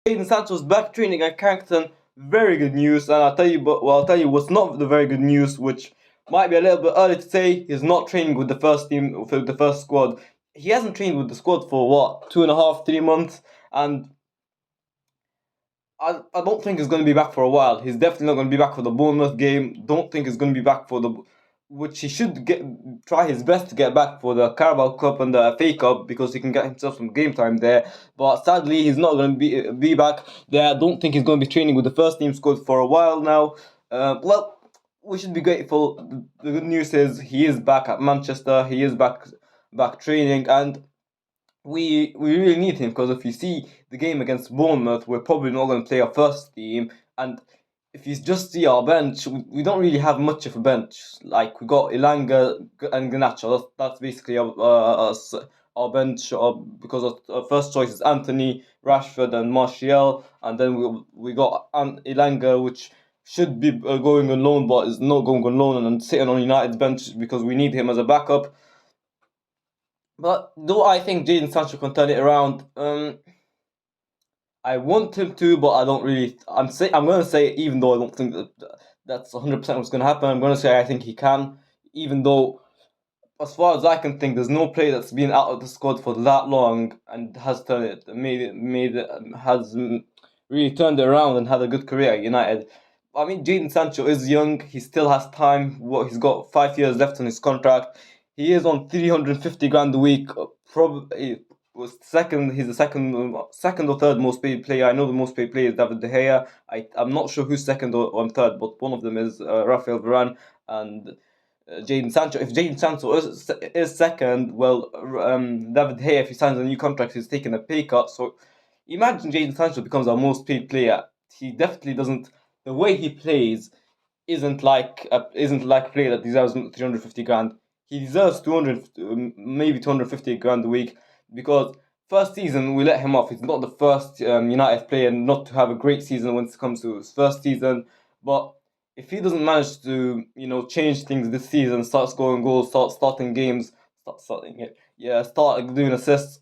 Jaden Sancho's back training at Carrington. Very good news, and I'll tell you what's not the very good news, which might be a little bit early to say. He's not training with the first team, with the first squad. He hasn't trained with the squad for what, 2.5, 3 months, and I don't think he's going to be back for a while. He's definitely not going to be back for the Bournemouth game. Don't think he's going to be back for the, which he should try his best to get back for the Carabao Cup and the FA Cup because he can get himself some game time there. But sadly, he's not going to be back there. I don't think he's going to be training with the first team squad for a while now. Well, we should be grateful. The good news is he is back at Manchester. He is back training, and we really need him because if you see the game against Bournemouth, we're probably not going to play our first team. And if you just see our bench, we don't really have much of a bench. Like we got Ilanga and Garnacho. That's basically our bench. Because our first choice is Anthony, Rashford, and Martial, and then we got Ilanga, which should be going on loan, but is not going on loan and sitting on United's bench because we need him as a backup. But do I think Jaden Sancho can turn it around? I want him to, but I don't really. I'm gonna say, even though I don't think that's 100% what's gonna happen, I'm gonna say I think he can. Even though, as far as I can think, there's no player that's been out of the squad for that long and has turned it, made it, has really turned it around and had a good career at United. I mean, Jaden Sancho is young. He still has time. He's got 5 years left on his contract. He is on 350 grand a week. Probably was second. He's the second or third most paid player. I know the most paid player is David De Gea. I'm not sure who's second or third, but one of them is Rafael Varane and Jaden Sancho. If Jaden Sancho is second, well, David De Gea, if he signs a new contract, he's taking a pay cut. So imagine Jaden Sancho becomes our most paid player. He definitely doesn't. The way he plays isn't like a player that deserves 350 grand. He deserves 200, maybe 250 grand a week because first season we let him off. He's not the first United player not to have a great season when it comes to his first season. But if he doesn't manage to change things this season, start scoring goals, start starting games, start doing assists,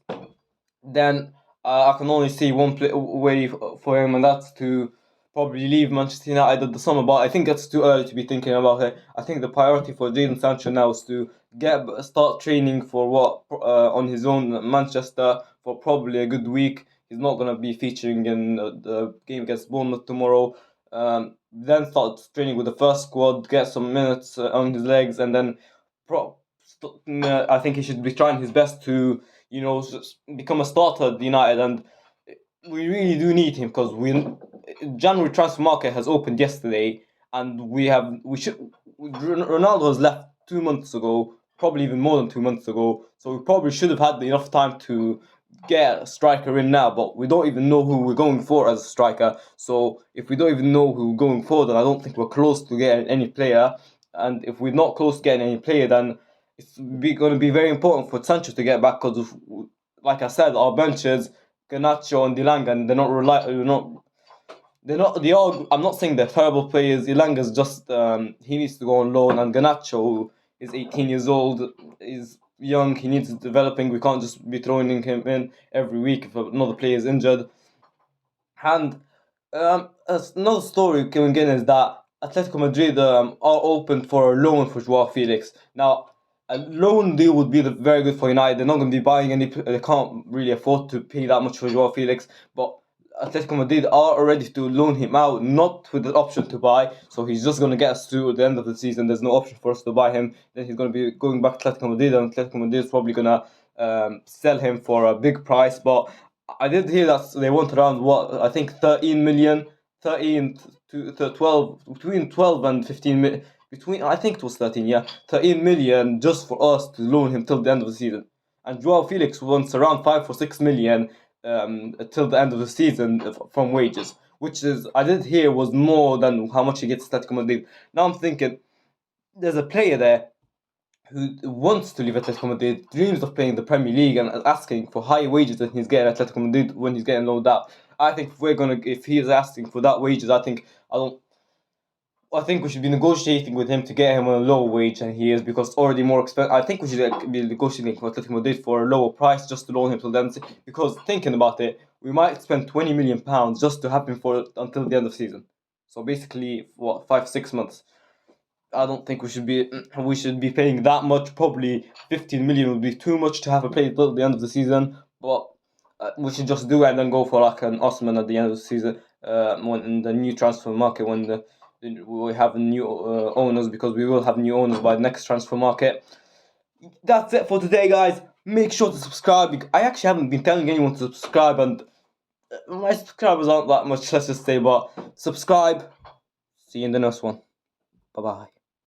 then I can only see one way for him, and that's to probably leave Manchester United at the summer. But I think it's too early to be thinking about it. I think the priority for Jadon Sancho now is to start training for on his own at Manchester for probably a good week. He's not going to be featuring in the game against Bournemouth tomorrow. Then start training with the first squad, get some minutes on his legs, and then I think he should be trying his best to become a starter at United, and we really do need him because January transfer market has opened yesterday, and Ronaldo has left 2 months ago, probably even more than 2 months ago. So we probably should have had enough time to get a striker in now, but we don't even know who we're going for as a striker. So if we don't even know who we're going for, then I don't think we're close to getting any player. And if we're not close to getting any player, then it's going to be very important for Sancho to get back because, like I said, our benches, Garnacho and Ilanga, and they are. I'm not saying they're terrible players. Ilanga's just he needs to go on loan, and Garnacho is 18 years old. Is young. He needs developing. We can't just be throwing him in every week if another player is injured. And another story coming in is that Atletico Madrid are open for a loan for Joao Felix. Now, a loan deal would be very good for United. They're not going to be buying any. They can't really afford to pay that much for Joao Felix. But Atletico Madrid are ready to loan him out, not with the option to buy. So he's just going to get us through the end of the season. There's no option for us to buy him. Then he's going to be going back to Atletico Madrid, and Atletico Madrid is probably going to sell him for a big price. But I did hear that they want around I think 13 million, 13 to 12, between 12 and 15 million. I think it was 13, yeah, 13 million just for us to loan him till the end of the season. And Joao Felix wants around 5 or 6 million till the end of the season from wages, which is, I did hear, was more than how much he gets at Atletico Madrid. Now I'm thinking, there's a player there who wants to leave Atletico Madrid, dreams of playing the Premier League and asking for high wages than he's getting at Atletico Madrid when he's getting loaned out. I think if he's asking for that wages, I don't I think we should be negotiating with him to get him on a lower wage than he is, because it's already more expensive. I think we should be negotiating with Atletico Madrid for a lower price just to loan him till then. Because thinking about it, we might spend £20 million just to have him for until the end of the season. So basically, what, 5 6 months? I don't think we should be paying that much. Probably 15 million would be too much to have a player till the end of the season. But we should just do it and then go for like an Osman at the end of the season, when in the new transfer market, when we have new owners, because we will have new owners by the next transfer market. That's it for today, guys. Make sure to subscribe. I actually haven't been telling anyone to subscribe, and my subscribers aren't that much, let's just say. But subscribe. See you in the next one. Bye bye.